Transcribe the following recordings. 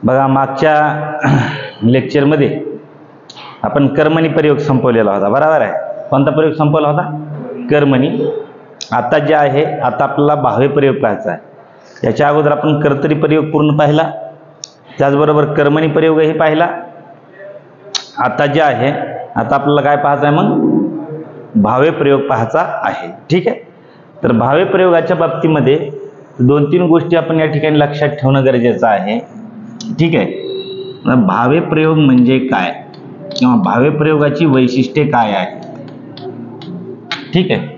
बघा, मागच्या लेक्चरमध्ये आपण कर्मणी प्रयोग संपवलेला होता, बरोबर आहे. कोणता प्रयोग संपवला होता? कर्मणी. आता जे आहे, आता आपल्याला भावे प्रयोग पाहायचा आहे. याच्या अगोदर आपण कर्तरी प्रयोग पूर्ण पाहिला, त्याचबरोबर कर्मणी प्रयोगही पाहिला. आता जे आहे, आता आपल्याला काय पाहायचं आहे? मग भावे प्रयोग पाहायचा आहे. ठीक आहे. तर भावे प्रयोगाच्या बाबतीमध्ये 2-3 गोष्टी आपण या ठिकाणी लक्षात ठेवणं गरजेचं आहे. ठीक आहे. भावे प्रयोग म्हणजे काय किंवा भावे प्रयोगाची वैशिष्ट्ये काय आहे? ठीक आहे.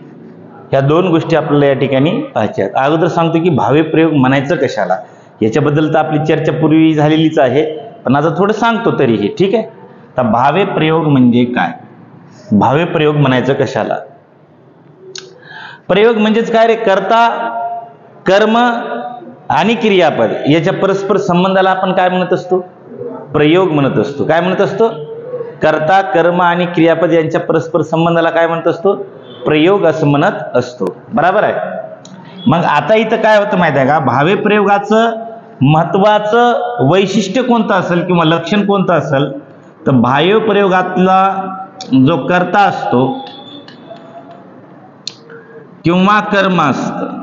ह्या 2 गोष्टी आपल्याला या ठिकाणी पाहायच्या आहेत. अगोदर सांगतो की भावे प्रयोग म्हणायचं कशाला, याच्याबद्दल तर आपली चर्चा पूर्वी झालेलीच आहे, पण आता थोडं सांगतो तरीही. ठीक आहे. तर भावे प्रयोग म्हणजे काय? भावे प्रयोग म्हणायचं कशाला? प्रयोग म्हणजेच काय रे? कर्ता, कर्म आणि क्रियापद याच्या परस्पर संबंधाला आपण काय म्हणत असतो? प्रयोग म्हणत असतो. काय म्हणत असतो? कर्ता, कर्म आणि क्रियापद यांच्या परस्पर संबंधाला काय म्हणत असतो? प्रयोग असं म्हणत असतो. बरोबर आहे. मग आता इथं काय होतं माहिती आहे का? भावे प्रयोगाचं महत्वाचं वैशिष्ट्य कोणतं असेल किंवा लक्षण कोणतं असेल, तर भावे प्रयोगातला जो कर्ता असतो किंवा कर्म असतं,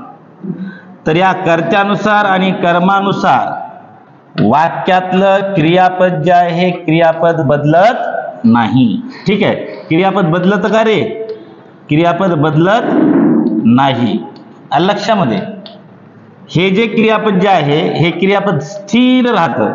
तर या कर्त्यानुसार आणि कर्मानुसार वाक्यातलं क्रियापद जे आहे, क्रियापद बदलत नाही. ठीक आहे. क्रियापद बदलत का रे? क्रियापद बदलत नाही. लक्षामध्ये हे जे क्रियापद जे आहे, हे क्रियापद स्थिर राहतं.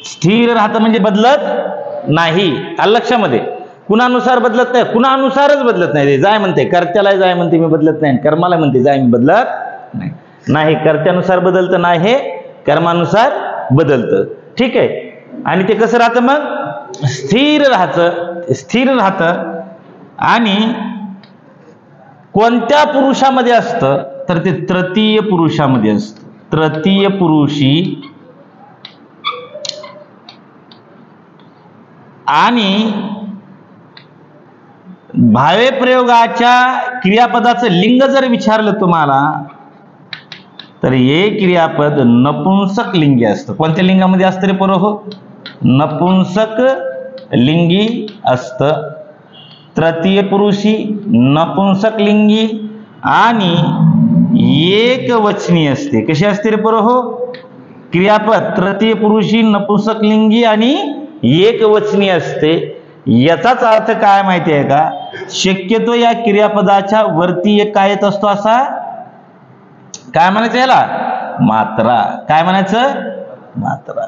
स्थिर राहतं म्हणजे बदलत नाही. लक्षामध्ये कुणानुसार बदलत नाही? कुणानुसारच बदलत नाही. जाय म्हणते, कर्त्याला जाय म्हणते मी बदलत नाही, कर्माला म्हणते जाय मी बदलत नाही. नाही, कर्त्यानुसार बदलतं नाही, हे कर्मानुसार बदलतं. ठीक आहे. आणि ते कसं राहतं? मग स्थिर राहतं. स्थिर राहतं. आणि कोणत्या पुरुषामध्ये असतं? तर ते तृतीय पुरुषामध्ये असतं. तृतीय पुरुषी. आणि भावे प्रयोगाच्या क्रियापदाचं लिंग जर विचारलं तुम्हाला, तर हे क्रियापद नपुंसक लिंगी असतं. कोणत्या लिंगामध्ये असतं रे पोरं? हो, नपुंसक लिंगी असतं. तृतीय पुरुषी, नपुंसक लिंगी आणि एकवचनी असते. कशी असते रे पोरं? हो, क्रियापद तृतीय पुरुषी, नपुंसक लिंगी आणि एकवचनी असते. याचाच अर्थ काय माहिती आहे का? शक्यतो या क्रियापदाच्या वरती एक काय येत असतो? असा काय म्हणायचं याला? मात्रा. काय म्हणायचं? मात्रा.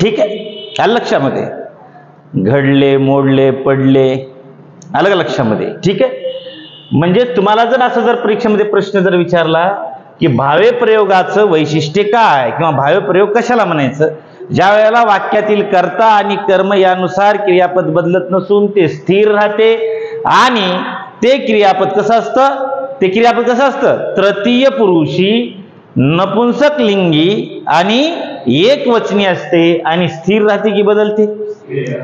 ठीक आहे. लक्षामध्ये घडले, मोडले, पडले, आलं का लक्षामध्ये? ठीक आहे. म्हणजे तुम्हाला जर असं जर परीक्षेमध्ये प्रश्न जर विचारला की भावे प्रयोगाचं वैशिष्ट्य काय किंवा भावे प्रयोग कशाला म्हणायचं, ज्या वेळेला वाक्यातील कर्ता आणि कर्म यानुसार क्रियापद बदलत नसून ते स्थिर राहते आणि ते क्रियापद कसं असतं? ते क्रियापद कसं असतं? तृतीय पुरुषी, नपुंसक लिंगी आणि एकवचनी असते. आणि स्थिर राहते की बदलते?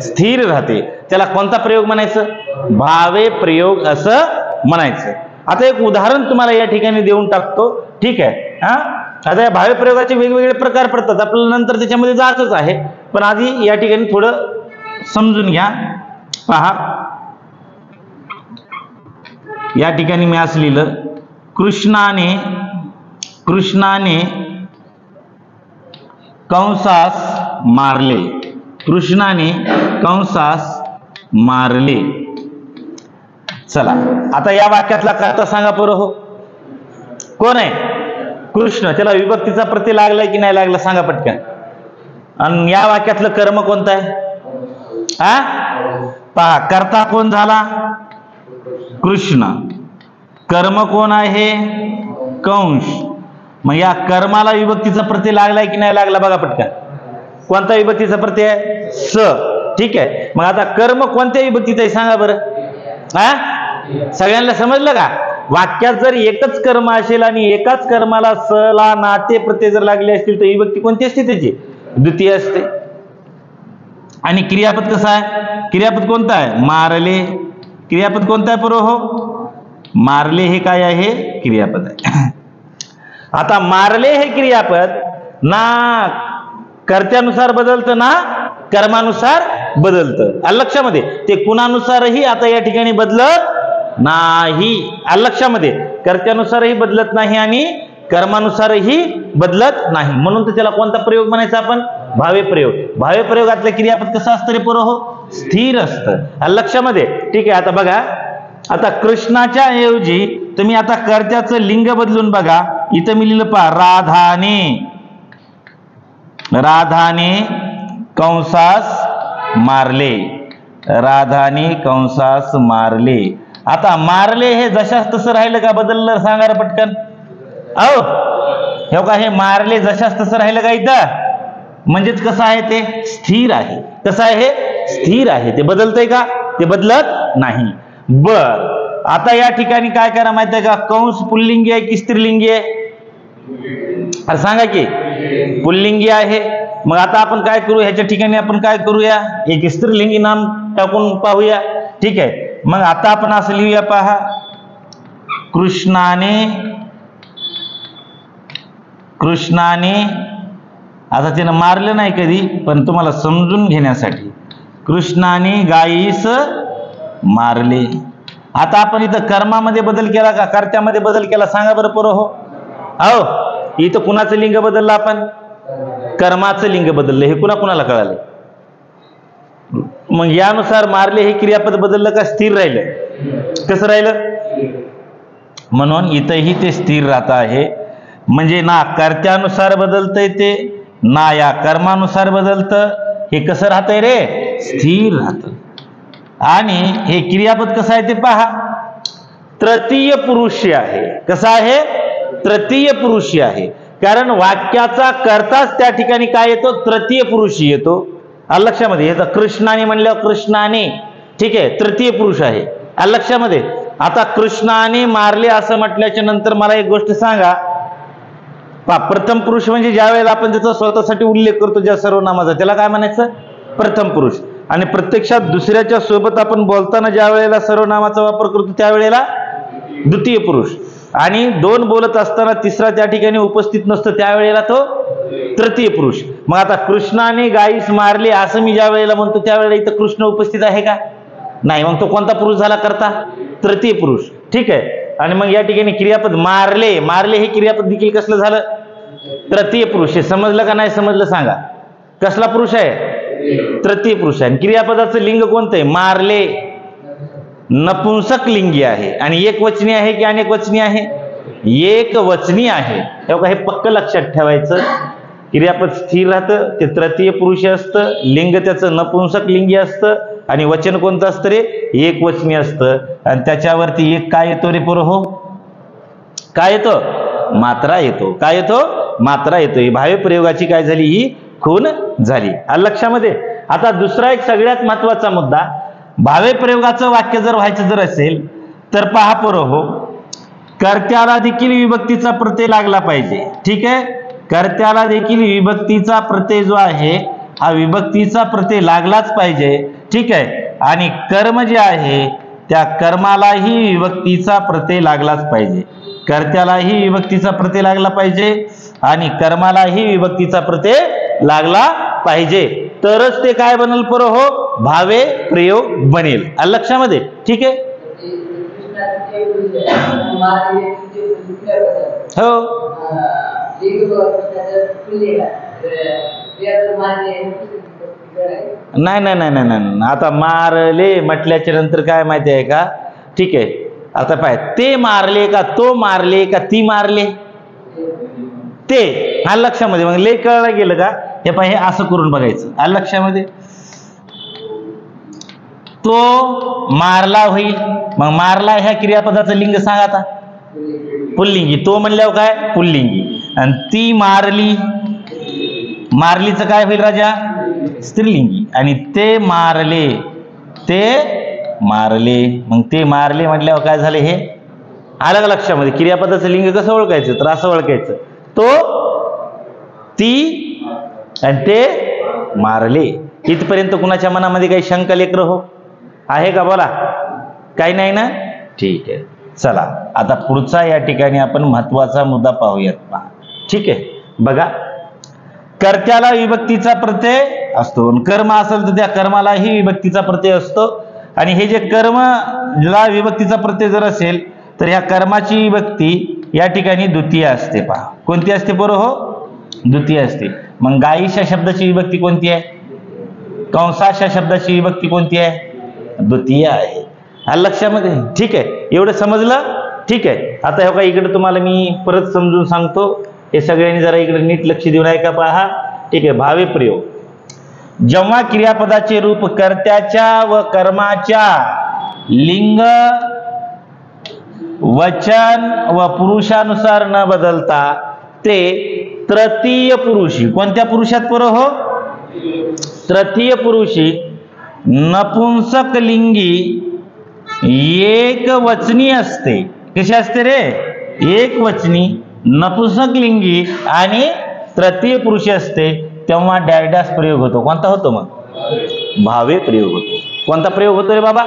स्थिर राहते. त्याला कोणता प्रयोग म्हणायचं? भावे प्रयोग असं म्हणायचं. आता एक उदाहरण तुम्हाला या ठिकाणी देऊन टाकतो. ठीक आहे. आता या भावे प्रयोगाचे वेगवेगळे प्रकार पडतात, आपल्याला नंतर त्याच्यामध्ये जायचंच आहे, पण आधी या ठिकाणी थोडं समजून घ्या. पहा, या ठिकाणी मी असं लिहिलं, कृष्णाने कंसास मारले. कृष्णाने कंसास मारले. चला, आता या वाक्यातला कर्ता सांगा बरं. हो, कोण आहे? कृष्ण. त्याला विभक्तीचा प्रत्यय लागलाय की नाही लागला सांगा पटकन. आणि या वाक्यातलं कर्म कोणतं आहे? पहा, कर्ता कोण झाला? कृष्ण. कर्म कोण आहे? कंस. मग या कर्माला विभक्तीचा प्रत्यय लागलाय की नाही लागला बघा पटकन. कोणता विभक्तीचा प्रत्यय आहे? स. ठीक आहे. मग आता कर्म कोणत्या विभक्तीचा आहे सांगा बरं. सगळ्यांना समजलं का? वाक्यात जर एकच कर्म असेल आणि एकाच कर्माला स ला नाते प्रत्यय जर लागले असतील तर विभक्ती कोणती असते? त्याची द्वितीय असते. आणि क्रियापद कसं आहे? क्रियापद कोणतं आहे? मारले. क्रियापद कोणतं आहे? हो, मारले हे काय आहे? क्रियापद आहे. आता मारले हे क्रियापद ना कर्त्यानुसार बदलतं ना कर्मानुसार बदलतं. लक्षामध्ये ते कुणानुसारही आता या ठिकाणी बदलत नाही. लक्षामध्ये कर्त्यानुसारही बदलत नाही आणि कर्मानुसारही बदलत नाही. म्हणून तर त्याला कोणता प्रयोग म्हणायचा आपण? भावे प्रयोग. भावे प्रयोगातलं क्रियापद कसं असतं रे पोरं हो? स्थिर असतं. लक्षामध्ये. ठीक आहे. आता बघा, आता कृष्णाच्या ऐवजी तुम्ही आता कर्त्याचं लिंग बदलून बघा. इथं मी लिहिलं पहा, राधाने. राधाने कंसास मारले. राधाने कंसास मारले. आता मारले हे जशास तसं राहिलं का बदललं? सांगा रे पटकन. अहो हे का, हे मारले जशास तसं राहिलं का इथं? म्हणजेच कसं आहे ते? स्थिर आहे. कसं आहे? स्थिर आहे. ते बदलतंय का? ते बदलत नाही. बर, आता या ठिकाणी काय करा माहिती आहे का? कंस पुल्लिंगी आहे की स्त्रीलिंगी आहे? अरे सांगा की. पुल्लिंगी आहे. मग आता आपण काय करू? ह्याच्या ठिकाणी आपण काय करूया? एक स्त्रीलिंगी नाम टाकून पाहूया. ठीक आहे. मग आता आपण असं लिहूया पहा, कृष्णाने आता त्यानं मारलं नाही कधी, पण तुम्हाला समजून घेण्यासाठी, कृष्णाने गायीस मारले. आता आपण इथं कर्मामध्ये बदल केला का कर्त्यामध्ये बदल केला? सांगा बरं पोरं हो. अहो इथं कुणाचं लिंग बदललं आपण? कर्माचं लिंग बदललं. हे कुणाला कळालं? मग यानुसार मारले हे क्रियापद बदललं का स्थिर राहिलं? कसं राहिलं? म्हणून इथंही ते स्थिर राहत आहे. म्हणजे ना कर्त्यानुसार बदलतंय ते, ना या कर्मानुसार बदलतं. हे कसं राहतंय रे? स्थिर राहतं. आणि हे क्रियापद कसं आहे ते पहा, तृतीय पुरुषी आहे. कसं आहे? तृतीय पुरुषी आहे. कारण वाक्याचा कर्ताच त्या ठिकाणी काय येतो? तृतीय पुरुषी येतो. लक्षामध्ये येतं. कृष्णाने म्हणल्यावर कृष्णाने, ठीक आहे, तृतीय पुरुष आहे. लक्षामध्ये. आता कृष्णाने मारले असं म्हटल्याच्या नंतर मला एक गोष्ट सांगा, प्रथम पुरुष म्हणजे ज्या वेळेला आपण त्याचा स्वतःसाठी उल्लेख करतो ज्या सर्वनामाचा, त्याला काय म्हणायचं? प्रथम पुरुष. आणि प्रत्यक्षात दुसऱ्याच्या सोबत आपण बोलताना ज्या वेळेला सर्वनामाचा वापर करतो त्यावेळेला द्वितीय पुरुष. आणि दोन बोलत असताना तिसरा त्या ठिकाणी उपस्थित नसतो त्यावेळेला तो तृतीय पुरुष. मग आता कृष्णाने गायीस मारले असं मी ज्या वेळेला म्हणतो त्यावेळेला इथं कृष्ण उपस्थित आहे का? नाही. मग तो कोणता पुरुष झाला करता? तृतीय पुरुष. ठीक आहे. आणि मग या ठिकाणी क्रियापद मारले. मारले हे क्रियापद देखील कसलं झालं? तृतीय पुरुष. हे समजलं का नाही समजलं सांगा? कसला पुरुष आहे? तृतीय पुरुष आहे. आणि क्रियापदाचं लिंग कोणतं आहे? मारले. नपुंसक लिंगी आहे. आणि एक वचनी आहे की अनेक वचनी आहे? एक वचनी आहे. हे पक्क लक्षात ठेवायचं. क्रियापद स्थिर राहतं, ते तृतीय पुरुष असतं, लिंग त्याचं नपुंसक लिंगी असतं, आणि वचन कोणतं असतं रे? एक वचनी असतं. आणि त्याच्यावरती एक काय येतो रे पोरं हो? काय येतो? मात्रा येतो. काय येतो? मात्रा येतो. ही भावे प्रयोगाची काय झाली? ही खून झाली. लक्षामध्ये. आता दुसरा एक सगळ्यात महत्वाचा मुद्दा, भावे प्रयोगाचं वाक्य जर व्हायचं जर असेल तर पहा पोरं हो, कर्त्याला देखील विभक्तीचा प्रत्यय लागला पाहिजे. ठीक आहे. कर्त्याला देखील विभक्तीचा प्रत्यय जो आहे हा विभक्तीचा प्रत्यय लागलाच पाहिजे. ठीक आहे. आणि कर्म जे आहे त्या कर्मालाही विभक्तीचा प्रत्यय लागलाच पाहिजे. कर्त्यालाही विभक्तीचा प्रत्यय लागला पाहिजे आणि कर्मालाही विभक्तीचा प्रत्यय लागला पाहिजे. तरच ते काय बनेल पोरं हो? भावे प्रयोग बनेल. लक्षामध्ये. ठीक आहे. हो. नाही नाही नाही नाही नाही. आता मारले म्हटल्याच्या नंतर काय माहिती आहे का? ठीक आहे. आता पाय, ते मारले का तो मारले का ती मारले? ते. लक्षामध्ये. मग ले कळलं गेलं का? हे पाय, हे असं करून बघायचं. लक्षामध्ये. तो मारला होईल. मग मारला ह्या क्रियापदाचं लिंग सांगा आता. पुल्लिंगी. तो म्हणल्यावर काय? पुल्लिंगी. आणि ती मारली. मारलीचं काय होईल राजा? स्त्रीलिंगी. आणि ते मारले. ते मारले. मग ते मारले म्हटल्यावर काय झाले? हे आलं का लक्षामध्ये? क्रियापदाचं लिंग कसं ओळखायचं? तर असं ओळखायचं, तो, ती आणि ते मारले. इथपर्यंत कुणाच्या मनामध्ये काही शंका लेकरं हो आहे का? बोला. काही नाही ना? ठीक आहे. चला आता पुढचा या ठिकाणी आपण महत्वाचा मुद्दा पाहूयात. ठीक आहे. बघा, कर्त्याला विभक्तीचा प्रत्यय असतो, कर्म असेल तर त्या कर्मालाही विभक्तीचा प्रत्यय असतो. आणि हे जे कर्मला विभक्तीचा प्रत्यय जर असेल तर ह्या कर्माची विभक्ती या ठिकाणी द्वितीय असते. पहा कोणती असते बरं हो, द्वितीय असते. मग गाईच्या शब्दाची विभक्ती कोणती आहे, कंसाच्या शब्दाची विभक्ती कोणती आहे, द्वितीय आहे. लक्षामध्ये ठीक आहे, एवढं समजलं. ठीक आहे, आता हे का इकडे तुम्हाला मी परत समजून सांगतो, हे सगळ्यांनी जरा इकडे नीट लक्ष देऊन ऐका. पहा ठीक आहे, भावे प्रयोग. जेव्हा क्रियापदाचे रूप कर्त्याच्या व कर्माच्या लिंग वचन व पुरुषानुसार न बदलता ते तृतीय पुरुषी, कोणत्या पुरुषात पर हो, तृतीय पुरुषी नपुंसक लिंगी एक वचनी असते. कशी असते रे, एक वचनी नपुंसक लिंगी आणि तृतीय पुरुषी असते, तेव्हा डॅश प्रयोग होतो. कोणता होतो मग, भावे प्रयोग होतो. कोणता प्रयोग होतो रे बाबा,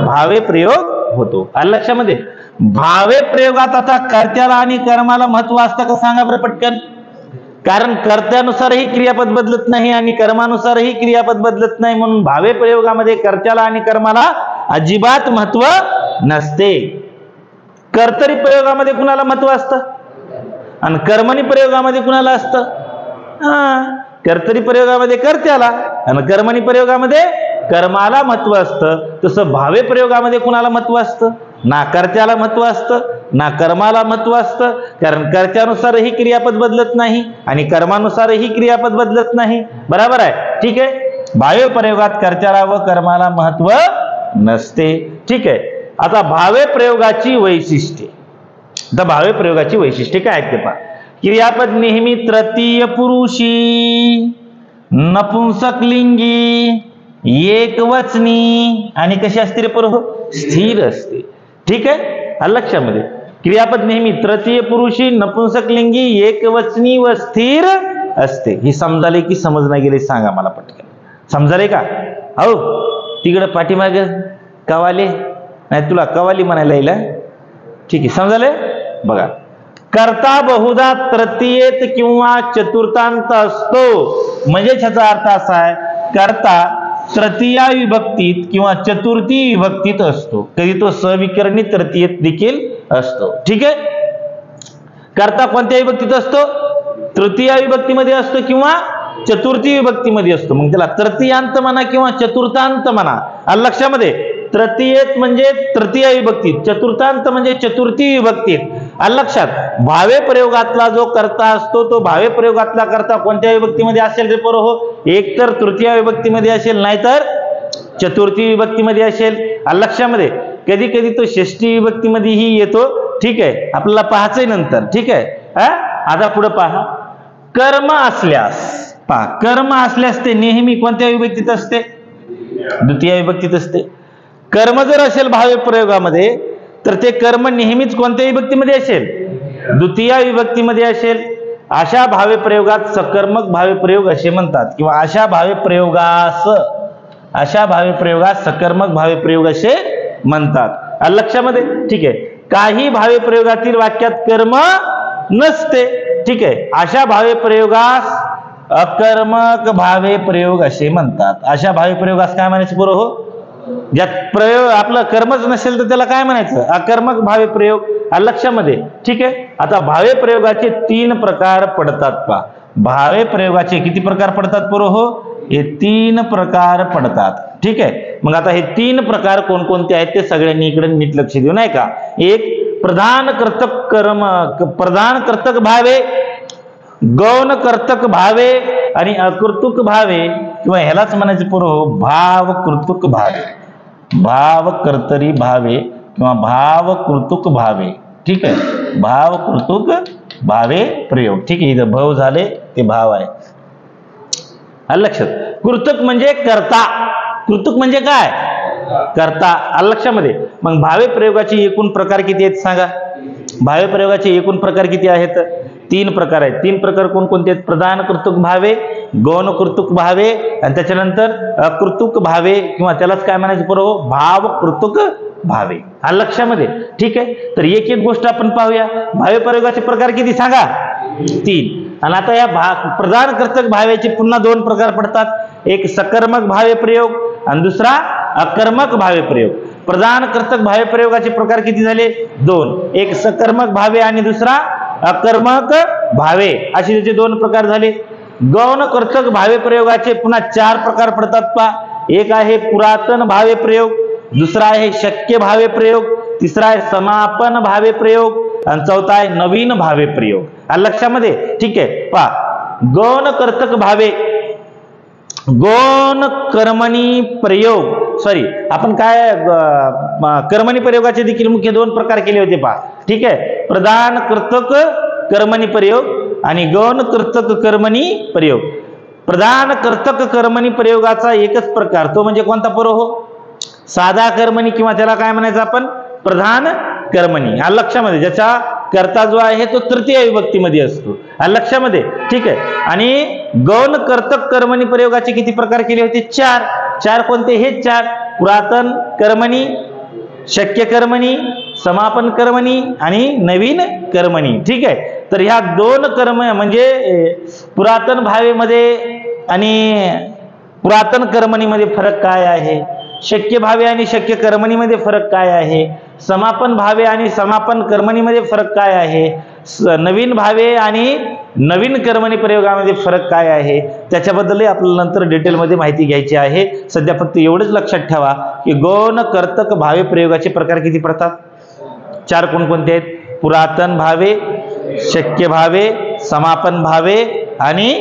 भावे प्रयोग होतो. आलं लक्षामध्ये. भावे प्रयोगात आता कर्त्याला आणि कर्माला महत्व असतं का सांगा बरं पटकन. कारण कर्त्यानुसारही क्रियापद बदलत नाही आणि कर्मानुसारही क्रियापद बदलत नाही, म्हणून भावे प्रयोगामध्ये कर्त्याला आणि कर्माला अजिबात महत्व नसते. कर्तरी प्रयोगामध्ये कुणाला महत्व असतं आणि कर्मणी प्रयोगामध्ये कुणाला असतं, कर्तरी प्रयोगामध्ये कर्त्याला आणि कर्मणी प्रयोगामध्ये कर्माला महत्व असतं. तसं भावे प्रयोगामध्ये कुणाला महत्व असतं, ना कर्त्याला महत्व असतं ना कर्माला महत्व असतं. कारण कर्त्यानुसारही क्रियापद बदलत नाही आणि कर्मानुसारही क्रियापद बदलत नाही. बरोबर आहे, ठीक आहे. भावे प्रयोगात कर्त्याला व कर्माला महत्व नसते. ठीक आहे, आता भावे प्रयोगाची वैशिष्ट्ये. आता भावे प्रयोगाची वैशिष्ट्ये काय आहेत ते पहा. क्रियापद नेहमी तृतीय पुरुषी नपुंसक लिंगी एकवचनी आणि कशी असते रे पर, स्थिर असते. ठीक आहे, लक्षामध्ये. क्रियापद नेहमी तृतीय पुरुषी नपुंसक लिंगी एकवचनी व स्थिर असते. ही समजाले की समजण्या गेले सांगा मला पटकन. समजाले का, हो तिकडे पाठीमाग कवाले, नाही तुला कवाली म्हणायला येईल. ठीक आहे, समजाले बघा. कर्ता बहुधा तृतीयेत किंवा चतुर्थांत असतो, म्हणजे त्याचा अर्थ असा आहे कर्ता तृतीय विभक्तीत किंवा चतुर्थी विभक्तीत असतो. कधी तो सविकरणी तृतीयेत देखील असतो. ठीक आहे, कर्ता कोणत्या विभक्तीत असतो, तृतीय विभक्तीमध्ये असतो किंवा चतुर्थी विभक्तीमध्ये असतो. मग त्याला तृतीयांत म्हणा किंवा चतुर्थांत म्हणा. लक्षामध्ये तृतीयेत म्हणजे तृतीय विभक्तीत, चतुर्थांत म्हणजे चतुर्थी विभक्तीत. लक्षात. भावे प्रयोगातला जो कर्ता असतो तो भावे प्रयोगातला कर्ता कोणत्या विभक्तीमध्ये असेल रे पोरं हो, एक तर तृतीय विभक्तीमध्ये असेल नाहीतर चतुर्थी विभक्तीमध्ये असेल. लक्षामध्ये कधी कधी तो षष्ठी विभक्तीमध्येही येतो. ठीक आहे, आपल्याला पाहायचंय नंतर. ठीक आहे, आता पुढे पहा. कर्म असल्यास पहा, कर्म असल्यास ते नेहमी कोणत्या विभक्तीत असते, द्वितीय विभक्तीत असते. कर्म जर असेल भावे प्रयोगामध्ये तर ते कर्म नेहमीच कोणत्या विभक्तीमध्ये असेल, द्वितीय विभक्तीमध्ये असेल. अशा भावे प्रयोगात सकर्मक भावे प्रयोग असे म्हणतात किंवा अशा भावे प्रयोगात सकर्मक भावे प्रयोग असे म्हणतात. लक्षामध्ये. ठीक आहे, काही भावे प्रयोगातील वाक्यात कर्म नसते. ठीक आहे, अशा भावे प्रयोगास अकर्मक भावे प्रयोग असे म्हणतात. अशा भावे प्रयोगास काय म्हणायचं बरोबर हो, ज्यात प्रयोग आपलं कर्मच नसेल तर त्याला काय म्हणायचं, अकर्मक भावे प्रयोग. लक्षामध्ये. ठीक आहे, आता भावे प्रयोगाचे 3 प्रकार पडतात पहा. भावे प्रयोगाचे किती प्रकार पडतात बरोबर हो, हे 3 प्रकार पडतात. ठीक आहे, मग आता हे 3 प्रकार कोणकोणते आहेत ते सगळ्यांनी इकडे नीट लक्ष देऊ नाही का. एक प्रधान कर्तक भावे, गौण कर्तक भावे आणि अकृतुक भावे किंवा ह्यालाच म्हणायचं पूर्व भाव कृतुक भावे, भाव कर्तरी भावे किंवा भाव कृतुक भावे. ठीक आहे, भाव कृतुक भावे प्रयोग. ठीक आहे, इथं भाव झाले ते भाव आहे. लक्षात. कृतुक म्हणजे कर्ता, कृतुक म्हणजे काय, कर्ता. लक्षामध्ये. मग भावे प्रयोगाचे एकूण प्रकार किती आहेत सांगा. भावे प्रयोगाचे एकूण प्रकार किती आहेत, 3 प्रकार आहेत. 3 प्रकार कोणकोणते आहेत, प्रधान कर्तुक भावे, गौण कर्तुक भावे आणि त्याच्यानंतर अकृतुक भावे किंवा त्यालाच काय म्हणायचं बरोबर, भाव कृतुक भावे. लक्षामध्ये. ठीक आहे, तर एक एक गोष्ट आपण पाहूया. भावे प्रयोगाचे प्रकार किती सांगा, 3. आणि आता या प्रधान कर्तक भावेचे पुन्हा दोन प्रकार पडतात, एक सकर्मक भावे प्रयोग आणि दुसरा अकर्मक भावे प्रयोग. प्रधान कर्तक भावे प्रयोगाचे प्रकार किती झाले? दोन, एक सकर्मक भावे आणि दुसरा अकर्मक भावे, असे त्याचे दोन प्रकार झाले. गौण कर्तक भावे प्रयोगाचे पुन्हा चार प्रकार पडतात पहा. एक आहे पुरातन भावे प्रयोग, दुसरा आहे शक्य भावे प्रयोग, तिसरा आहे समापन भावे प्रयोग आणि चौथा आहे नवीन भावे प्रयोग. लक्षामध्ये? ठीक आहे. पहा, गौण कर्तक भावे, गौण कर्मणी प्रयोग, सॉरी आपण काय कर्मणी प्रयोगाचे देखील मुख्य दोन प्रकार केले होते पहा. ठीक आहे, प्रधान कर्तक कर्मणी प्रयोग आणि गौण कर्तक कर्मणी प्रयोग. प्रधान कर्तक कर्मणी प्रयोगाचा एकच प्रकार, तो म्हणजे कोणता प्रयोग? साधा कर्मणी किंवा त्याला काय म्हणायचं आपण? प्रधान कर्मणी. लक्षामध्ये? ज्याचा कर्ता जो आहे तो तृतीय विभक्तीमध्ये असतो. लक्षामध्ये? ठीक आहे. आणि गौण कर्तक कर्मणी प्रयोगाचे किती प्रकार केले होते? चार. चार कोणते? हे चार: पुरातन कर्मणी, शक्य कर्मणी, समापन कर्मणी आणि नवीन कर्मणी. ठीक आहे. तर ह्या दोन कर्म म्हणजे पुरातन भावेमध्ये आणि पुरातन कर्मणीमध्ये फरक काय आहे, शक्य भावे आणि शक्य कर्मणीमध्ये फरक काय आहे, समापन भावे आणि समापन कर्मणीमध्ये फरक काय आहे, नवीन भावे आणि नवीन कर्मणी प्रयोगामध्ये फरक काय आहे, त्याच्याबद्दलही आपल्याला नंतर डिटेलमध्ये माहिती घ्यायची आहे. सध्या फक्त एवढंच लक्षात ठेवा की गौण कर्तक भावे प्रयोगाचे प्रकार किती पडतात? चार. कोणकोणते आहेत? पुरातन भावे, शक्य भावे, समापन भावे आणि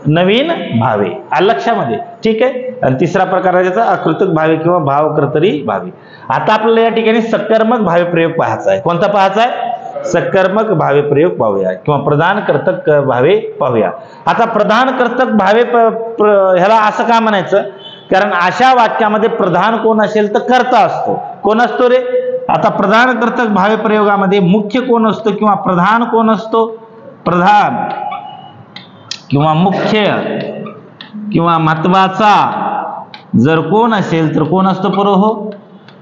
नवीन भावे. लक्षामध्ये? ठीक आहे. आणि तिसरा प्रकार आहे त्याचा अकृतक भावे किंवा भावकर्तरी भावे. आता आपल्याला या ठिकाणी सकर्मक भावे प्रयोग पाहायचा आहे. कोणता पाहायचा आहे? सकर्मक भावे प्रयोग पाहूया किंवा प्रधान कर्तक भावे पाहूया. आता प्रधान कर्तक भावे ह्याला असं का म्हणायचं? कारण अशा वाक्यामध्ये प्रधान कोण असेल तर कर्ता असतो. कोण असतो रे? आता प्रधान कर्तक भावे प्रयोगामध्ये मुख्य कोण असतो किंवा प्रधान कोण असतो? प्रधान किंवा मुख्य किंवा महत्वाचा जर कोण असेल तर कोण असतो? पुरोहो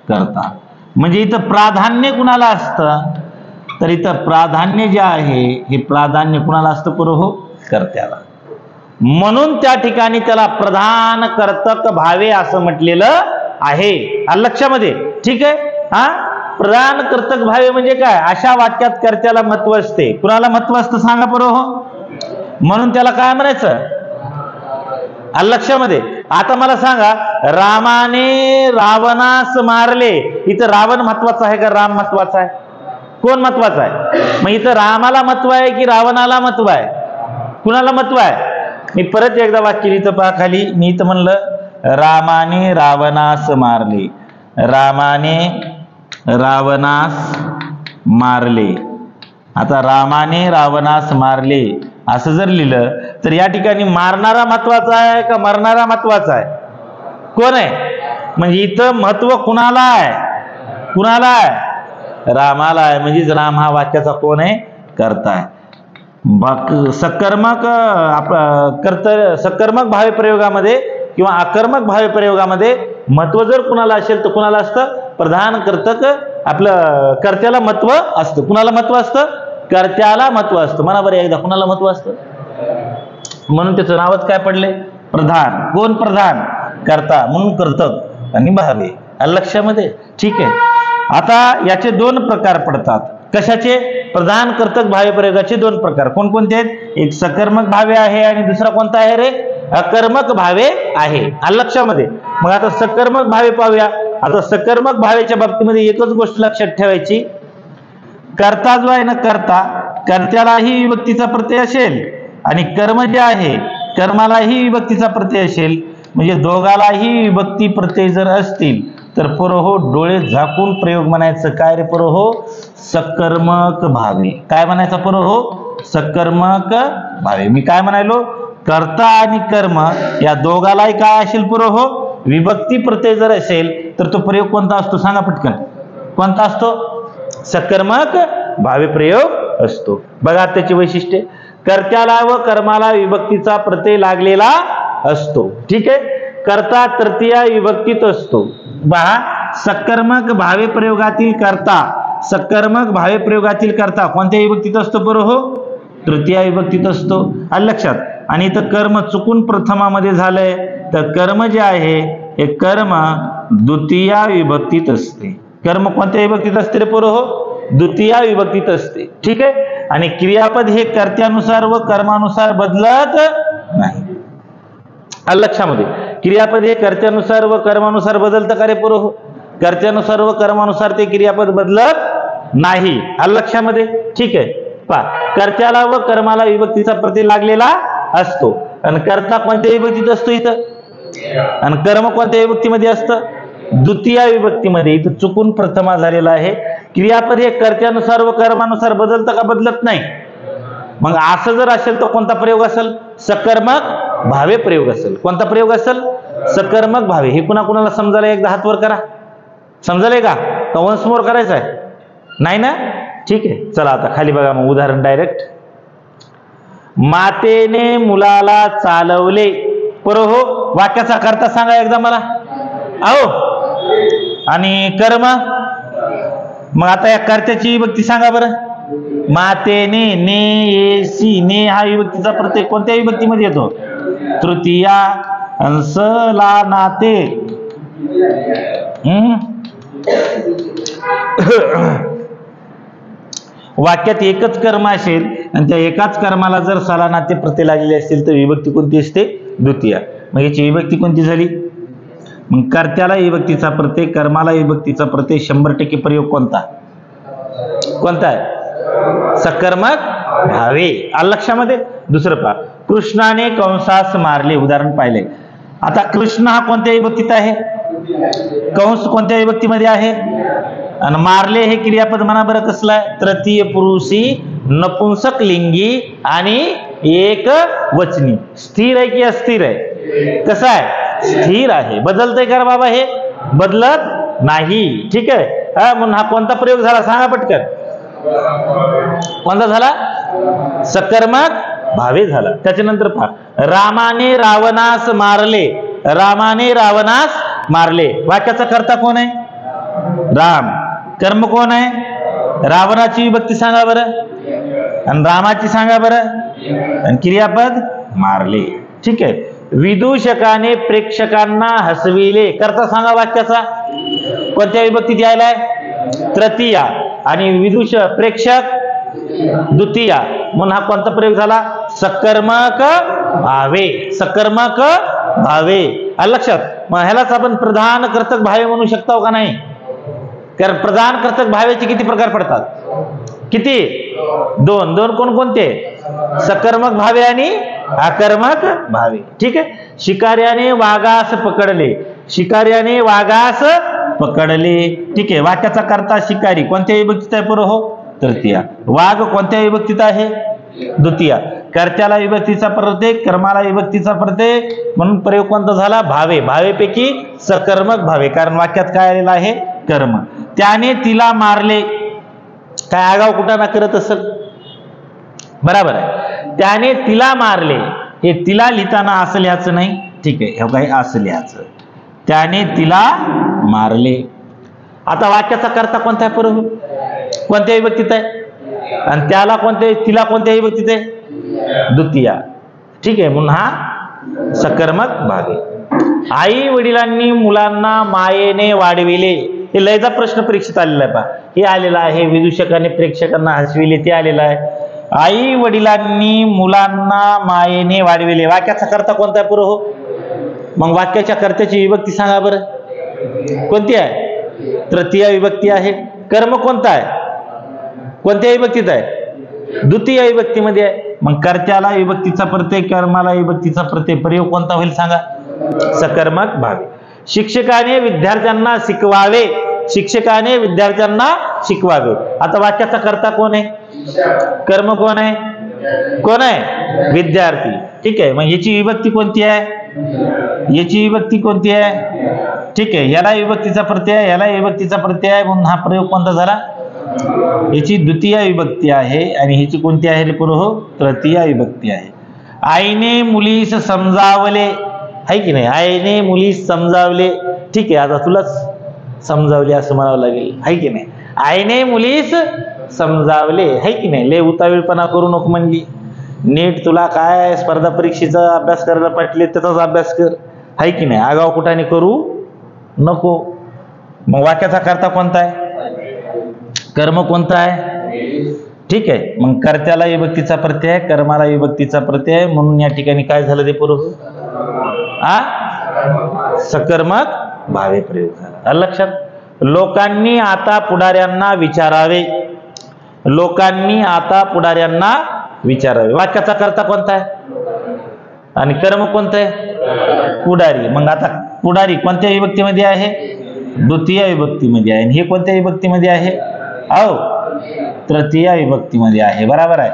कर्ता. म्हणजे इथं प्राधान्य कुणाला असतं? तर इथं प्राधान्य जे आहे हे प्राधान्य कुणाला असतं? पुरोहो कर्त्याला. म्हणून त्या ठिकाणी त्याला प्रधान कर्तक भावे असं म्हटलेलं आहे. लक्षामध्ये? ठीक आहे. प्रधान कर्तक भावे म्हणजे काय? अशा वाक्यात कर्त्याला महत्व असते. कुणाला महत्व असतं सांगा पुरोहो? म्हणून त्याला काय म्हणायचं? लक्षामध्ये? आता मला सांगा, रामाने रावणास मारले, इथं रावण महत्वाचा आहे का राम महत्वाचा आहे? कोण महत्वाचा आहे? मग इथं रामाला महत्व आहे की रावणाला महत्व आहे? कुणाला महत्व आहे? मी परत एकदा वाक्य लिहितो पहा खाली. मी इथं म्हणलं रामाने रावणास मारले, रामाने रावणास मारले. आता रामाने रावणास मारले असं जर लिहिलं तर या ठिकाणी मारणारा महत्वाचा आहे का मरणारा महत्वाचा आहे? कोण आहे? म्हणजे इथं महत्व कुणाला आहे? कुणाला आहे? रामाला आहे. म्हणजेच राम हा वाक्याचा कोण आहे? कर्ता आहे. सकर्मक भावे प्रयोगामध्ये किंवा अकर्मक भावे प्रयोगामध्ये महत्व जर कुणाला असेल तर कुणाला असतं? प्रधान कर्तक आपलं कर्त्याला महत्व असतं. कुणाला महत्व असतं? कर्त्याला महत्व असतं. म्हणा बरं एकदा, कुणाला महत्व असतं? म्हणून त्याचं नावच काय पडले? प्रधान. कोण प्रधान? कर्ता. म्हणून कर्तक आणि भावे. लक्षामध्ये? ठीक आहे. आता याचे दोन प्रकार पडतात. कशाचे? प्रधान कर्तक भावे प्रयोगाचे दोन प्रकार. कोणकोणते आहेत? एक सकर्मक भावे आहे आणि दुसरा कोणता आहे रे? अकर्मक भावे आहे. लक्षामध्ये? मग आता सकर्मक भावे पाहूया. आता सकर्मक भावेच्या बाबतीमध्ये एकच गोष्ट लक्षात ठेवायची, कर्ता जो आहे ना, कर्त्यालाही विभक्तीचा प्रत्यय असेल आणि कर्म जे आहे कर्मालाही विभक्तीचा प्रत्यय असेल. म्हणजे दोघालाही विभक्ती प्रत्यय जर असतील तर पुरोहो डोळे झाकून प्रयोग म्हणायचं. काय रे पुरोहो? सकर्मक भावे. काय म्हणायचं पुरोहो? सकर्मक भावे. मी काय म्हणालो? कर्ता आणि कर्म या दोघालाही काय असेल पुरोहो? विभक्ती प्रत्यय जर असेल तर तो प्रयोग कोणता असतो सांगा पटकन? कोणता असतो? सकर्मक भावे प्रयोग असतो. बघा त्याची वैशिष्ट्ये. कर्त्याला व कर्माला विभक्तीचा प्रत्यय लागलेला असतो. ठीक आहे. कर्ता तृतीय विभक्तीत असतो. पहा, सकर्मक भावे प्रयोगातील कर्ता, सकर्मक भावे प्रयोगातील कर्ता कोणत्या विभक्तीत असतो पुरोहो? तृतीया विभक्तीत असतो, आलं लक्षात. आणि इथं कर्म चुकून प्रथमामध्ये झालंय, तर कर्म जे आहे हे कर्म द्वितीया विभक्तीत असते. कर्म कोणत्या विभक्तीत असते रे पोरं? हो, द्वितीया विभक्तीत असते. ठीक आहे. आणि क्रियापद हे कर्त्यानुसार व कर्मानुसार बदलत नाही. आलं लक्षामध्ये. क्रियापद हे कर्त्यानुसार व कर्मानुसार बदलतं का रे पोरं? हो, कर्त्यानुसार व कर्मानुसार ते क्रियापद बदलत नाही. आलं लक्षामध्ये. ठीक आहे. पहा, कर्त्याला व कर्माला विभक्तीचा प्रत्यय लागलेला असतो. आणि कर्ता कोणत्या विभक्तीत असतो इथं? आणि कर्म कोणत्या विभक्तीमध्ये असतं? द्वितीया विभक्तीमध्ये. इथं चुकून प्रथमा झालेला आहे. क्रियापद हे कर्त्यानुसार व कर्मानुसार बदलतं का? बदलत नाही. मग असं जर असेल तर कोणता प्रयोग असेल? सकर्मक भावे प्रयोग असेल. कोणता प्रयोग असेल? सकर्मक भावे. हे कुणाला समजायला एकदा हात वर करा. समजलंय का? वन्स मोर करायचं आहे? नाही ना? ठीक आहे. चला आता खाली बघा मग उदाहरण डायरेक्ट. मातेने मुलाला चालवले. बरोबर. हो, वाक्याचा कर्ता सांगा एकदा मला. अहो, आणि कर्म. मग आता या कर्त्याची विभक्ती सांगा बरं. मातेने, ने, ये, सी. ने हा विभक्तीचा प्रत्यय कोणत्या विभक्तीमध्ये येतो? तृतीया. अंश ला नाते. वाक्यात एकच कर्म असेल आणि त्या एकाच कर्माला जर सला नाते प्रत्यय लागलेले असतील तर विभक्ती कोणती असते? द्वितीया. मग याची विभक्ती कोणती झाली? मग कर्त्याला विभक्तीचा प्रत्यय, कर्माला विभक्तीचा प्रत्यय 100% प्रयोग कोणता? कोणता आहे? सकर्मक भावे. आलं लक्षामध्ये. दुसरं पहा. कृष्णाने कंसास मारले. उदाहरण पाहिले. आता कृष्ण हा कोणत्या विभक्तीत आहे? कंस कोणत्या विभक्तीमध्ये आहे? आणि मारले हे क्रियापद म्हणा बरं कसलं आहे? तृतीय पुरुषी नपुंसक लिंगी आणि एक वचनी. स्थिर आहे की अस्थिर आहे? कसं आहे? स्थिर आहे. बदलतंय का बाबा? हे बदलत नाही. ठीक आहे. म्हणून हा कोणता प्रयोग झाला सांगा पटकन. कोणता झाला? सकर्मक भावे झाला. त्याच्यानंतर पहा. रामाने रावणास मारले. रामाने रावणास मारले. वाक्याचा कर्ता कोण आहे? राम. कर्म कोण आहे? रावणाची विभक्ती सांगा बरं. आणि रामाची सांगा बरं. आणि क्रियापद मारले. ठीक आहे. विदूषकाने प्रेक्षकांना हसविले. कर्ता सांगा वाक्याचा. कोणत्या विभक्तीत यायलाय? तृतीया. आणि विदूष प्रेक्षक द्वितीया. म्हणून हा कोणता प्रयोग झाला? सकर्मक भावे. सकर्मक भावे. आलं लक्षात. मग ह्यालाच आपण प्रधान कर्तक भावे म्हणू शकतो का नाही? कारण प्रधान कर्तक भावेचे किती प्रकार पडतात? किती? दोन. दोन कोणकोणते? सकर्मक भावे आणि अकर्मक भावे. ठीक आहे. शिकार्याने वाघास पकडले. शिकार्याने वाघास पकडले. ठीक आहे. वाक्याचा कर्ता शिकारी कोणत्या विभक्तीत आहे? पुरं. हो, तृतीया. वाघ कोणत्या विभक्तीत आहे? द्वितीया. कर्त्याला विभक्तीचा प्रत्यय, कर्माला विभक्तीचा प्रत्यय, म्हणून प्रयोग कोणता झाला? भावे. भावेपैकी सकर्मक भावे. कारण वाक्यात काय आलेलं आहे? कर्म. त्याने तिला मारले. काय आगाव कुठं करत असेल? बरोबर आहे. त्याने तिला मारले. हे तिला लिहिताना असं लिहायचं नाही. ठीक आहे. हे काही असं लिहायचं. त्याने तिला मारले. आता वाक्याचा कर्ता कोणता आहे? बरोबर. कोणत्या विभक्तीत आहे? आणि त्याला कोणत्या, तिला कोणत्या विभक्तीत आहे? द्वितीया. ठीक आहे. म्हणून हा सकर्मक भाग आहे. आई वडिलांनी मुलांना मायेने वाढविले. हे लयचा प्रश्न परीक्षेत आलेला आहे. पहा, हे आलेला आहे. विदूषकाने प्रेक्षकांना हसविले ते आलेलं आहे. आई वडिलांनी मुलांना मायेने वाढविले. वाक्याचा कर्ता कोणता आहे? पुरं. हो, मग वाक्याच्या कर्त्याची विभक्ती सांगा बरं. कोणती आहे? तृतीया विभक्ती आहे. कर्म कोणता आहे? कोणत्या विभक्तीत आहे? द्वितीय विभक्तीमध्ये आहे. मग कर्त्याला विभक्तीचा प्रत्यय, कर्माला विभक्तीचा प्रत्यय. प्रयोग कोणता होईल सांगा? सकर्मक भावे. शिक्षकाने विद्यार्थ्यांना शिकवावे. शिक्षकाने विद्यार्थ्यांना शिकवावे. आता वाक्याचा कर्ता कोण आहे? कर्म कोण आहे? कोण आहे? विद्यार्थी. ठीक आहे. मग याची विभक्ती कोणती आहे? याची विभक्ती कोणती आहे? ठीक आहे. याला विभक्तीचा प्रत्यय आहे, याला विभक्तीचा प्रत्यय आहे. म्हणून हा प्रयोग कोणता झाला? याची द्वितीय विभक्ती आहे. आणि ह्याची कोणती आहे रे पुरं? हो, तृतीय विभक्ती आहे. आईने मुलीस समजावले. आहे की नाही? आईने मुलीस समजावले. ठीक आहे. आता तुलाच समजावले असं म्हणावं लागेल. आहे की नाही? आईने मुलीस समजावले, है की नाही? लय उतावीळपणा करू नको म्हणली. नीट तुला काय स्पर्धा परीक्षेचा अभ्यास करायला पाटले त्याचाच अभ्यास कर, है की नाही? आगाव कुठाने करू नको. मग वाक्याचा कर्ता कोणता आहे? कर्म कोणता आहे? ठीक आहे. मग कर्त्याला विभक्तीचा प्रत्यय, कर्माला विभक्तीचा प्रत्यय, म्हणून या ठिकाणी काय झालं ते पूर्व सकर्मक भावे प्रयोग झाला. लक्षात. लोकांनी आता पुढाऱ्यांना विचारावे, लोकांनी आता पुढाऱ्यांना विचारावे. वाक्याचा कर्ता कोणता आहे आणि कर्म कोणतं आहे? पुढारी. मग आता पुढारी कोणत्या विभक्तीमध्ये आहे? द्वितीय विभक्तीमध्ये आहे. आणि हे कोणत्या विभक्तीमध्ये आहे? तृतीय विभक्तीमध्ये आहे. बरोबर आहे.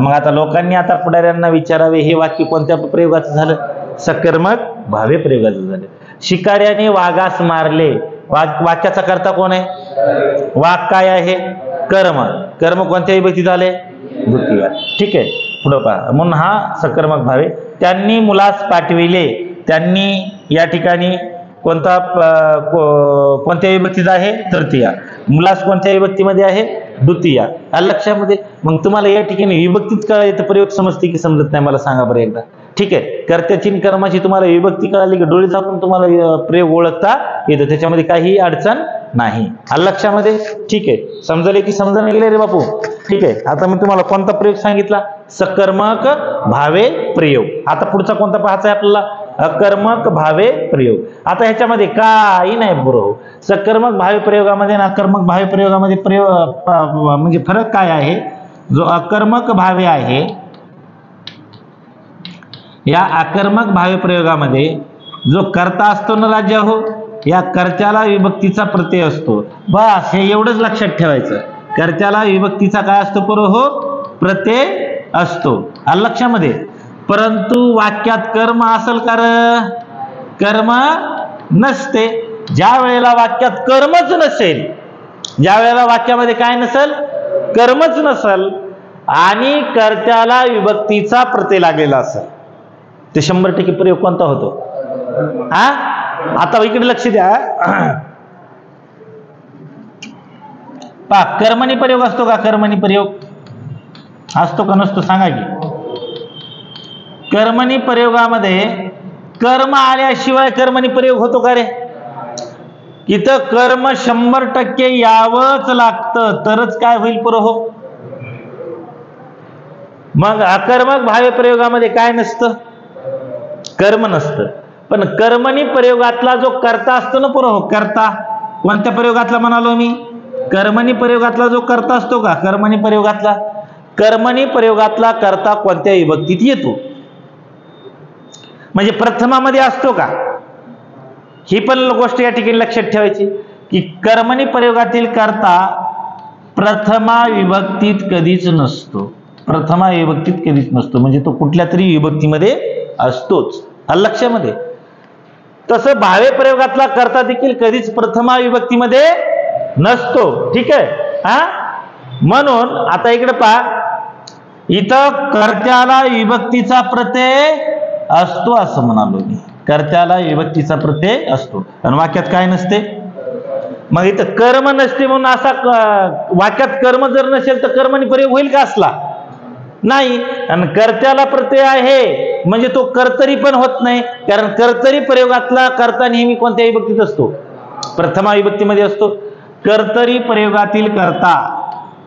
मग आता लोकांनी आता पुढाऱ्यांना विचारावे हे वाक्य कोणत्या प्रयोगाचं झालं? सकर्मक भावे प्रयोगाचं झालं. शिकाऱ्याने वाघास मारले, वाक्याचा कर्ता कोण आहे? वाघ काय आहे? कर्म. कर्म कोणत्या विभक्तीत झाले? द्वितीय. ठीक आहे. पुढे पहा. म्हणून हा सकर्मक भावे. त्यांनी मुलास पाठविले, त्यांनी या ठिकाणी कोणत्या विभक्तीत आहे? तृतीय. मुलास कोणत्या विभक्तीमध्ये आहे? द्वितीय. लक्षामध्ये. मग तुम्हाला या ठिकाणी विभक्तीत कळायचं प्रयोग समजते की समजत नाही मला सांगा बरं एकदा. ठीक आहे. कर्त्याची कर्माची तुम्हाला विभक्ती कळाली की डोळे झाकून तुम्हाला प्रयोग ओळखता येतो, त्याच्यामध्ये काही अडचण नाही. लक्षामध्ये. ठीक आहे. समजले की समजा गेले रे बापू. ठीक आहे. आता मी तुम्हाला कोणता प्रयोग सांगितला? सकर्मक भावे प्रयोग. आता पुढचा कोणता पाहायचा आहे आपल्याला? अकर्मक भावे प्रयोग. आता ह्याच्यामध्ये काही नाही बरोबर. सकर्मक भावे प्रयोगामध्ये आणि अकर्मक भावे प्रयोगामध्ये म्हणजे फरक काय आहे? जो अकर्मक भावे आहे, या अकर्मक भावे प्रयोगामध्ये जो कर्ता असतो ना राज्य हो, या कर्त्याला विभक्तीचा प्रत्यय असतो. बस हे एवढंच लक्षात ठेवायचं. कर्त्याला विभक्तीचा काय असतो बरो हो? प्रत्यय असतो. लक्षामध्ये. परंतु वाक्यात कर्म असेल का? कर्म नसते. ज्या वेळेला वाक्यात कर्मच नसेल, ज्या वेळेला वाक्यामध्ये काय नसेल? कर्मच नसेल आणि कर्त्याला विभक्तीचा प्रत्यय लागलेला असेल, ते 100% प्रयोग कोणता होतो? आता इकडे लक्ष द्या. पहा, कर्मणी प्रयोग असतो का? कर्मणी प्रयोग असतो का नसतो सांगा की. कर्मणी प्रयोगामध्ये कर्म आल्याशिवाय कर्मणी प्रयोग होतो का रे? इथं कर्म 100% यावंच लागतं तरच काय होईल पुरं हो. मग अकर्मक भावे प्रयोगामध्ये काय नसतं? कर्म नसतं. पण कर्मणी प्रयोगातला जो कर्ता असतो ना पुरं हो, कर्ता कोणत्या प्रयोगातला म्हणालो मी? कर्मणी प्रयोगातला जो कर्ता असतो का? कर्मणी प्रयोगातला, कर्मणी प्रयोगातला कर्ता कोणत्या विभक्तीत येतो? म्हणजे प्रथमामध्ये असतो का? ही पण गोष्ट या ठिकाणी लक्षात ठेवायची की कर्मणी प्रयोगातील कर्ता प्रथमा विभक्तीत कधीच नसतो. प्रथमा विभक्तीत कधीच नसतो म्हणजे तो कुठल्या तरी विभक्तीमध्ये असतोच. लक्षामध्ये. तसं भावे प्रयोगातला कर्ता देखील कधीच प्रथमा विभक्तीमध्ये नसतो. ठीक आहे. म्हणून आता इकडे पहा, इथं कर्त्याला विभक्तीचा प्रत्यय असतो असं म्हणालो मी. कर्त्याला विभक्तीचा प्रत्यय असतो आणि वाक्यात काय नसते? मग इथं कर्म नसते म्हणून असा वाक्यात कर्म जर नसेल तर कर्मणी प्रयोग होईल का? असला नाही. आणि कर्त्याला प्रत्यय आहे म्हणजे तो कर्तरी पण होत नाही, कारण कर्तरी प्रयोगातला कर्ता नेहमी कोणत्या विभक्तीत असतो? प्रथमा विभक्तीमध्ये असतो. कर्तरी प्रयोगातील कर्ता,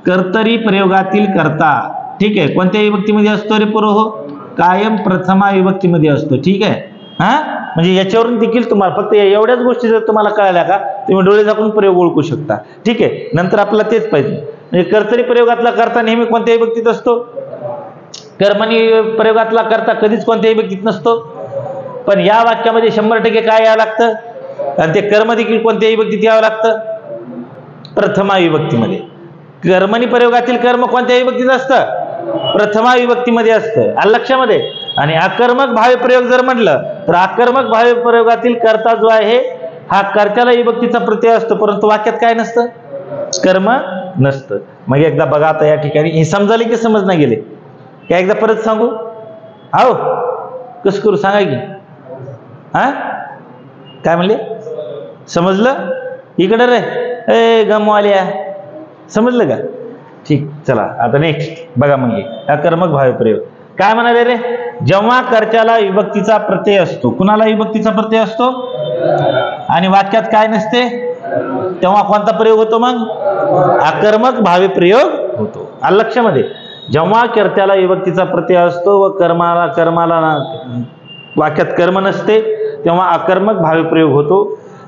कर्तरी प्रयोगातील कर्ता ठीक आहे कोणत्या विभक्तीमध्ये असतो रे पुरो हो? कायम प्रथमा विभक्तीमध्ये असतो. ठीक आहे. म्हणजे याच्यावरून देखील तुम्हाला फक्त एवढ्याच गोष्टी जर तुम्हाला कळल्या का तुम्ही डोळे झाकून प्रयोग ओळखू शकता. ठीक आहे. नंतर आपल्याला तेच पाहिजे. म्हणजे कर्तरी प्रयोगातला कर्ता नेहमी कोणत्या विभक्तीत असतो? कर्मणी प्रयोगातला कर्ता कधीच कोणत्या विभक्तीत नसतो. पण या वाक्यामध्ये 100% काय यावं लागतं? आणि ते कर्म देखील कोणत्या विभक्तीत यावं लागतं? प्रथमा विभक्तीमध्ये. कर्मणी प्रयोगातील कर्म कोणत्या विभक्तीत असतं? प्रथमा विभक्तीमध्ये असतं. लक्षामध्ये. आणि अकर्मक भावे प्रयोग जर म्हटलं तर अकर्मक भावे प्रयोगातील कर्ता जो आहे हा कर्त्याला विभक्तीचा प्रत्यय असतो, परंतु वाक्यात काय नसतं? कर्म नसतं. मग एकदा बघा आता या ठिकाणी हे समजाले की समजणं गेले का? एकदा परत सांगू? आहो कसं करू सांगा की. काय म्हणले? समजलं? इकडे रे ए गमवाल्या, समजलं का? ठीक, चला आता नेक्स्ट बघा. मग अकर्मक भावे प्रयोग काय म्हणाले रे? जेव्हा कर्त्याला विभक्तीचा प्रत्यय असतो, कुणाला विभक्तीचा प्रत्यय असतो आणि वाक्यात काय नसते, तेव्हा कोणता प्रयोग होतो? मग अकर्मक भावे प्रयोग होतो. आलं लक्षामध्ये? जेव्हा कर्त्याला विभक्तीचा प्रत्यय असतो व कर्माला वाक्यात कर्म नसते तेव्हा अकर्मक भावे प्रयोग होतो.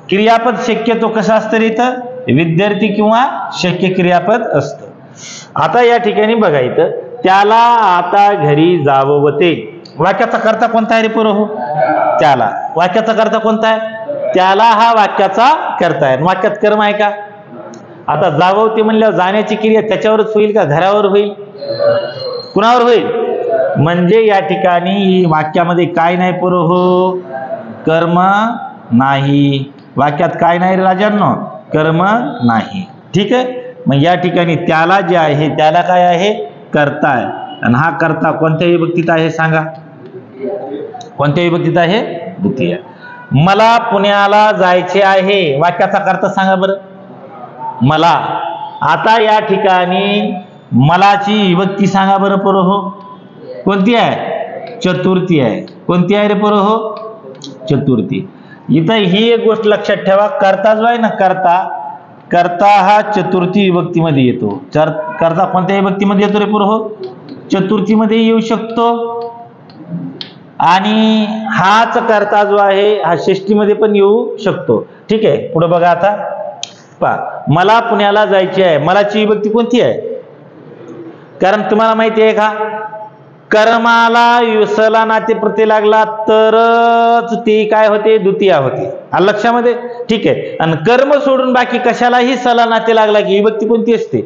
क्रियापद शक्यतो कसं असतं रे इथं? विद्यार्थी किंवा शक्य क्रियापद असतं. आता या ठिकाणी बघा इथं, त्याला आता घरी जाववते, वाक्याचा कर्ता कोणता आहे रे पोरं? हो, त्याला. वाक्याचा कर्ता कोणता आहे? त्याला हा वाक्याचा कर्ता आहे. वाक्यात कर्म आहे का? आता जाववते म्हणल्यावर जाण्याची क्रिया त्याच्यावरच होईल का घरावर होईल? कुणावर होईल? म्हणजे या ठिकाणी वाक्यामध्ये काय नाही पोरं? हो, कर्म नाही. वाक्यात काय नाही रे राजांनो? कर्म नाही. ठीक आहे. मग या ठिकाणी त्याला जे आहे त्याला काय आहे? कर्ता आहे. आणि हा कर्ता कोणत्या विभक्तीत आहे सांगा? कोणत्या विभक्तीत आहे? द्वितीय. मला पुण्याला जायचे आहे, वाक्याचा कर्ता सांगा बरं. मला. आता या ठिकाणी मलाची विभक्ती सांगा बरं पोरं? हो, कोणती आहे? चतुर्थी आहे. कोणती आहे रे पोरं? हो, चतुर्थी. इथं ही एक गोष्ट लक्षात ठेवा, कर्ता जो आहे ना, कर्ता हा चतुर्थी विभक्तीमध्ये येतो. कर्ता कोणत्या विभक्तीमध्ये येतो रे पोरं? हो, चतुर्थीमध्ये येऊ शकतो. आणि हाच कर्ता जो आहे हा षष्टीमध्ये पण येऊ शकतो. ठीक आहे, पुढे बघा. आता पहा, मला पुण्याला जायचे आहे, मलाची विभक्ती कोणती आहे? कारण तुम्हाला माहिती आहे का, कर्माला सला नाते प्रत्यय लागला तरच ती काय होते? द्वितीया होते. आलं लक्षामध्ये? ठीक आहे. आणि कर्म सोडून बाकी कशालाही सला नाते लागला की विभक्ती कोणती असते?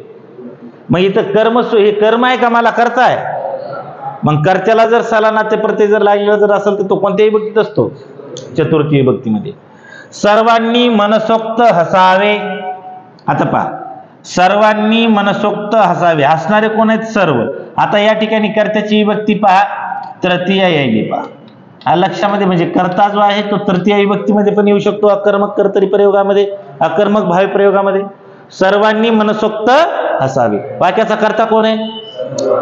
मग इथं कर्म हे कर्म आहे का मला कर्ता आहे? मग कर्त्याला जर सला नाते प्रत्यय जर लागलेला जर असेल तर तो कोणत्या विभक्तीत असतो? चतुर्थी विभक्तीमध्ये. सर्वांनी मनसोक्त हसावे. आता पहा, सर्वांनी मनसोक्त हसावे, हसणारे कोण आहेत? सर्व. आता या ठिकाणी कर्त्याची विभक्ती पहा, तृतीय यायली पहा. लक्षामध्ये म्हणजे कर्ता जो आहे तो तृतीय विभक्तीमध्ये पण येऊ शकतो, अकर्मक कर्तरी प्रयोगामध्ये, अकर्मक भावी प्रयोगामध्ये. सर्वांनी मनसोक्त हसावे, वाक्याचा कर्ता कोण आहे?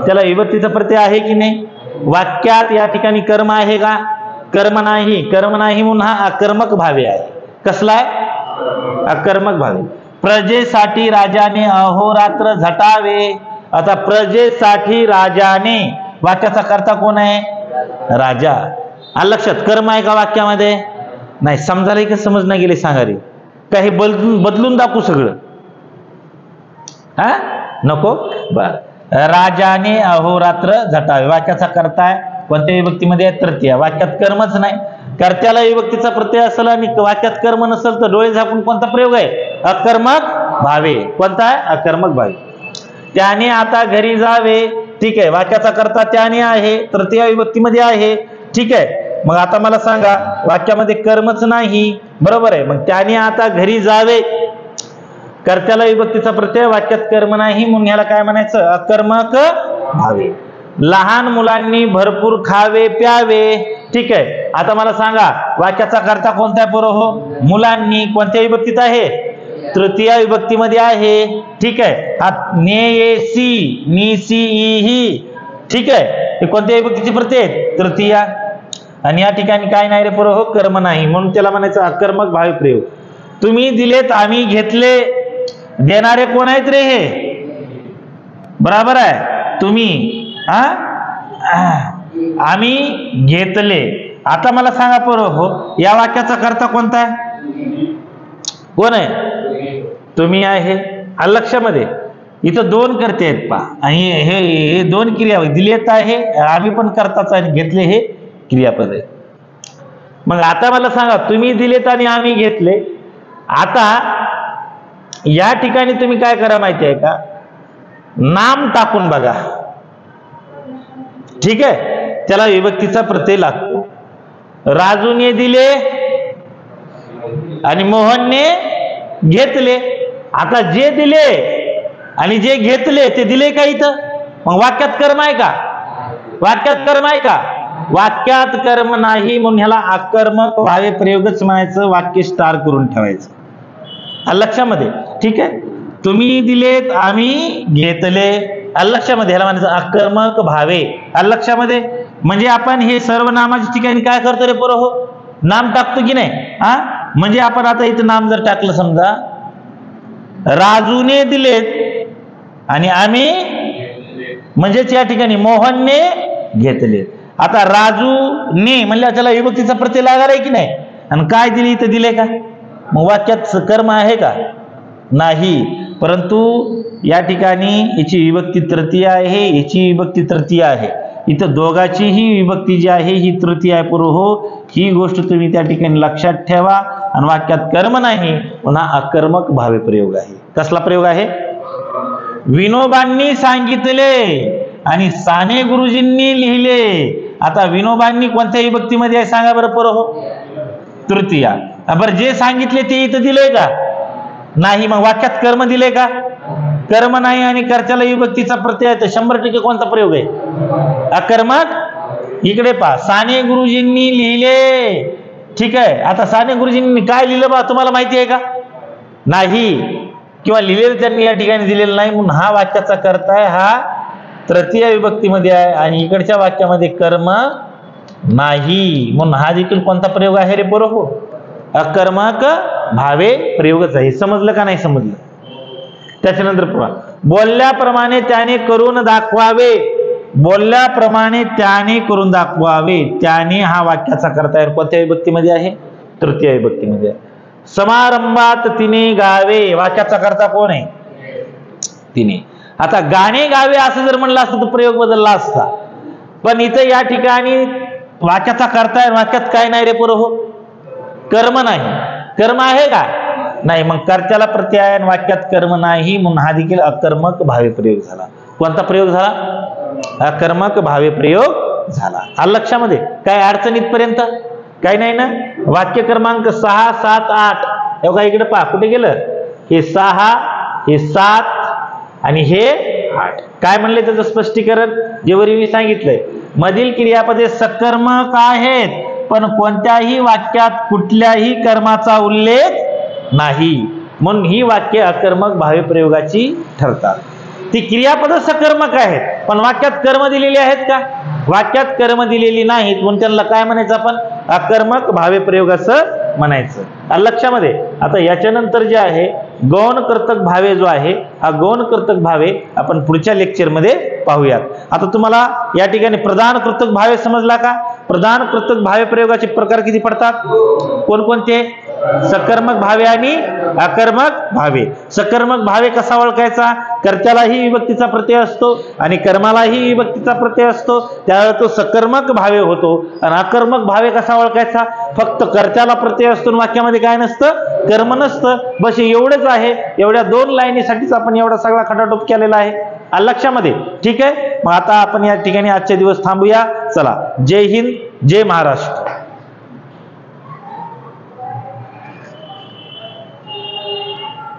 त्याला विभक्तीचा प्रत्यय आहे की नाही? वाक्यात या ठिकाणी कर्म आहे का? कर्म नाही. कर्म नाही म्हणून हा अकर्मक भावे आहे. कसला आहे? अकर्मक भावे. प्रजेसाठी राजाने अहोरात्र झटावे. आता प्रजेसाठी राजाने, वाक्याचा कर्ता कोण आहे? राजा. आलं लक्षात? कर्म आहे का वाक्यामध्ये? नाही. समजायला का समज नाही गेले सांगा रे? काही बदलून दाखवू सगळं? हा, नको. बर. राजाने अहोरात्र झटावे, वाक्याचा कर्ता आहे. कोणत्या विभक्तीमध्ये आहे? तृतीय. वाक्यात कर्मच नाही. कर्त्याला विभक्तीचा प्रत्यय असेल आणि वाक्यात कर्म नसेल तर डोळे झाकून कोणता प्रयोग आहे? अकर्मक भावे. कोणता आहे? अकर्मक भावे. त्याने आता घरी जावे. ठीक आहे, वाक्याचा कर्ता त्याने आहे, तृतीय विभक्तीमध्ये आहे. ठीक आहे. मग आता मला सांगा, वाक्यामध्ये कर्मच नाही, बरोबर आहे. मग त्याने आता घरी जावे, कर्त्याला विभक्तीचा प्रत्यय, वाक्यात कर्म नाही म्हणून ह्याला काय म्हणायचं? अकर्मक भावे. लहान मुलांनी भरपूर खावे प्यावे. ठीक आहे. आता मला सांगा, वाक्याचा कर्ता कोणता आहे पोरं? हो, मुलांनी. कोणत्या विभक्तीत आहे? तृतीय विभक्तीमध्ये आहे. ठीक आहे. हा नेसी, नीसी, ही. ठीक आहे, हे कोणत्या विभक्तीचे प्रत्यय? तृतीय. आणि या ठिकाणी काय नाही रे पोरं? हो, कर्म नाही म्हणून त्याला म्हणायचं अकर्मक भावी प्रयोग. तुम्ही दिलेत, आम्ही घेतले. देणारे कोण आहेत रे? हे बरोबर आहे. तुम्ही, आम्ही घेतले. आता मला सांगा पोरं, हो, या वाक्याचा कर्ता कोणता आहे? कोण आहे? तुम्ही आहे. आलं लक्षामध्ये? इथं दोन कर्ते आहेत पहा, आणि हे दोन क्रिया दिलेत आहे, आम्ही पण कर्ताच आहे, घेतले हे क्रियापद आहे. मग आता मला सांगा, तुम्ही दिलेत आणि आम्ही घेतले. आता या ठिकाणी तुम्ही काय करा माहिती आहे का? नाम टाकून बघा. ठीक आहे, त्याला विभक्तीचा प्रत्यय लागतो. राजूने दिले आणि मोहनने घेतले. आता जे दिले आणि जे घेतले ते दिले का इथं? मग वाक्यात कर्म आहे का? वाक्यात कर्म आहे का? वाक्यात कर्म नाही म्हणून ह्याला अकर्मक भावे प्रयोगच म्हणायचं. वाक्य स्टार करून ठेवायचं. लक्षामध्ये? ठीक आहे. तुम्ही दिलेत आम्ही घेतले, आलं लक्षामध्ये. ह्याला म्हणायचं अकर्मक भावे, आलं लक्षामध्ये. म्हणजे आपण हे सर्व नामाच्या ठिकाणी काय करतो रे पोरं हो, नाम टाकतो की नाही. हा म्हणजे आपण आता इथं नाम जर टाकलं, समजा राजूने दिलेत आणि आम्ही, म्हणजेच या ठिकाणी मोहनने घेतले. आता राजूने म्हणलं त्याला विभक्तीचा प्रत्यय लागणार आहे की नाही, आणि काय दिले इथं दिले का, मग वाक्यात कर्म आहे का, नाही. परंतु या ठिकाणी याची विभक्ती तृतीय आहे, याची विभक्ती तृतीय आहे. इथं दोघाचीही विभक्ती जी आहे ही तृतीय आहे पूर्व हो. ही गोष्ट तुम्ही त्या ठिकाणी लक्षात ठेवा. आणि वाक्यात कर्म नाही, पुन्हा अकर्मक भावे प्रयोग आहे. कसला प्रयोग आहे, विनोबांनी सांगितले आणि साने गुरुजींनी लिहिले. आता विनोबांनी कोणत्या विभक्तीमध्ये आहे सांगा बरं पोरं हो, तृतीया. बरं जे सांगितले ते इथं दिलंय का, नाही. मग वाक्यात कर्म दिले का, कर्म नाही. आणि कर्त्याला विभक्तीचा प्रत्यय आहे, 100% कोणता प्रयोग आहे, अकर्मक. इकडे पहा, साने गुरुजींनी लिहिले. ठीक आहे, आता साने गुरुजींनी काय लिहिलं बा तुम्हाला माहिती आहे का, नाही. किंवा लिहिलेलं त्यांनी या ठिकाणी दिलेलं नाही, म्हणून हा वाक्याचा कर्ता आहे, हा तृतीय विभक्तीमध्ये आहे. आणि इकडच्या वाक्यामध्ये कर्म नाही, म्हणून हा देखील कोणता प्रयोग आहे रे पोरं हो, अकर्मक भावे प्रयोगच आहे. समजलं का नाही समजलं. त्याच्यानंतर पहा, बोलल्याप्रमाणे त्याने करून दाखवावे, बोलल्याप्रमाणे त्याने करून दाखवावे. त्याने हा वाक्याचा कर्ता आहे, कोणत्या विभक्तीमध्ये आहे, तृतीय विभक्तीमध्ये आहे. समारंभात तिने गावे, वाक्याचा कर्ता कोण आहे, तिने. आता गाणे गावे असं जर म्हणलं असतं तर प्रयोग बदलला असता, पण इथं या ठिकाणी वाक्याचा कर्ता आहे, वाक्यात काय नाही रे पोरं हो, कर्म नाही. कर्म आहे का, नाही. मग कर्त्याला प्रत्यय आहे आणि वाक्यात कर्म नाही, म्हणून हा देखील अकर्मक भावे प्रयोग झाला. कोणता प्रयोग झाला, अकर्मक भावे प्रयोग झाला. आलं लक्षामध्ये. काय अडचण इथपर्यंत काही नाही ना. वाक्य क्रमांक 6, 7, 8 हे बघा, इकडे पहा कुठे गेलं, हे 6, हे 7 आणि हे 8. काय म्हणले त्याचं स्पष्टीकरण, जे वरी मी सांगितलंय, मधील क्रियापदे सकर्मक आहेत, पण कोणत्याही वाक्यात कुठल्याही कर्माचा उल्लेख नाही, म्हणून ही वाक्य अकर्मक भावे प्रयोगाची ठरतात. ती क्रियापद सकर्मक आहेत, पण वाक्यात कर्म दिलेली आहेत का, वाक्यात कर्म दिलेली नाहीत, म्हणून त्यांना काय म्हणायचं आपण, अकर्मक भावे प्रयोग असं म्हणायचं. लक्षामध्ये. आता याच्यानंतर जे आहे गौण कर्तक भावे जो आहे, हा गौण कर्तक भावे आपण पुढच्या लेक्चर मध्ये पाहूयात. आता तुम्हाला या ठिकाणी प्रधान कर्तक भावे समजला का. प्रधान कर्तक भावे प्रयोगाचे प्रकार किती पडतात, कोणकोणते, सकर्मक भावे आणि अकर्मक भावे. सकर्मक भावे कसा ओळखायचा, कर्त्यालाही विभक्तीचा प्रत्यय असतो आणि कर्मालाही विभक्तीचा प्रत्यय असतो, त्यावेळेला तो सकर्मक भावे होतो. आणि अकर्मक भावे कसा ओळखायचा, फक्त कर्त्याला प्रत्यय असतो आणि वाक्यामध्ये काय नसतं, कर्म नसतं. बस एवढंच आहे. एवढ्या 2 लाईनीसाठीच आपण एवढा सगळा खटाटोप केलेला आहे. लक्षामध्ये. ठीक आहे. मग आता आपण या ठिकाणी आजच्या दिवस थांबूया. चला, जय हिंद, जय महाराष्ट्र.